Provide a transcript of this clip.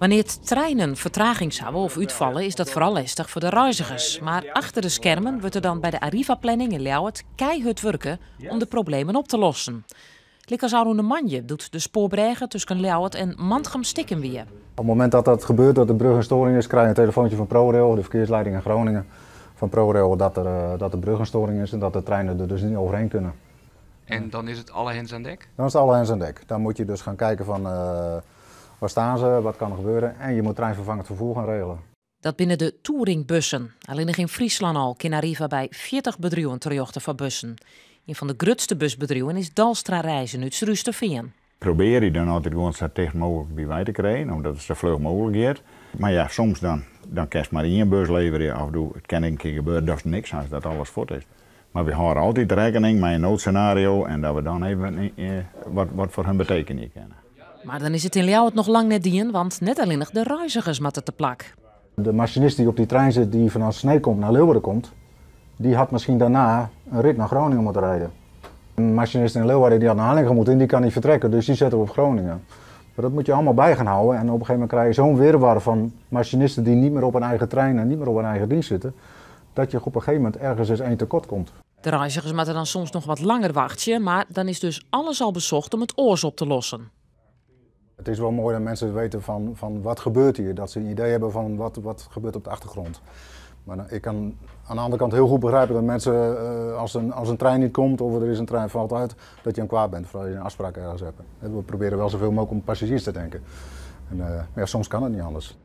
Wanneer treinen vertraging hebben of uitvallen, is dat vooral lastig voor de reizigers. Maar achter de schermen wordt er dan bij de Arriva-planning in Ljouwert keihard werken om de problemen op te lossen. Likas Aroene Manje doet de spoorbregen tussen Ljouwert en Mantgem stikken weer. Op het moment dat dat gebeurt, dat de brug in storing is, krijg je een telefoontje van ProRail, de verkeersleiding in Groningen, van ProRail dat de brug in storing is en dat de treinen er dus niet overheen kunnen. En dan is het alle hens aan dek? Dan is het alle hens aan dek. Dan moet je dus gaan kijken van waar staan ze, wat kan er gebeuren en je moet treinvervangend vervoer gaan regelen. Dat binnen de touringbussen. Alleen nog in Friesland al kan Arriva bij 40 bedrijven terjochten van bussen. Een van de grootste busbedrijven is Dalstra Reizen uit Rusterveen. Probeer je dan altijd gewoon zo dicht mogelijk bij wij te krijgen, omdat het zo vlug mogelijk is. Maar ja, soms dan kan je maar één bus leveren. Af en toe, het kan een keer gebeuren dat er niks als dat alles voort is. Maar we houden altijd rekening met een noodscenario en dat we dan even wat voor hun betekenen kennen. Maar dan is het in Ljouwert nog lang net dien, want net alleen nog de reizigers moeten te plak. De machinist die op die trein zit die vanuit Snee komt naar Leeuwarden komt, die had misschien daarna een rit naar Groningen moeten rijden. Een machinist in Leeuwarden die had naar Harlingen moeten en die kan niet vertrekken, dus die zetten we op Groningen. Maar dat moet je allemaal bij gaan houden en op een gegeven moment krijg je zo'n wirwar van machinisten die niet meer op een eigen trein en niet meer op een eigen dienst zitten, dat je op een gegeven moment ergens eens één tekort komt. De reizigers moeten dan soms nog wat langer wachten, maar dan is dus alles al bezocht om het oors op te lossen. Het is wel mooi dat mensen weten van wat gebeurt hier, dat ze een idee hebben van wat gebeurt op de achtergrond. Maar ik kan aan de andere kant heel goed begrijpen dat mensen, als een trein niet komt of er is een trein valt uit, dat je een kwaad bent, vooral als je een afspraak ergens hebt. We proberen wel zoveel mogelijk om passagiers te denken. En, ja, soms kan het niet anders.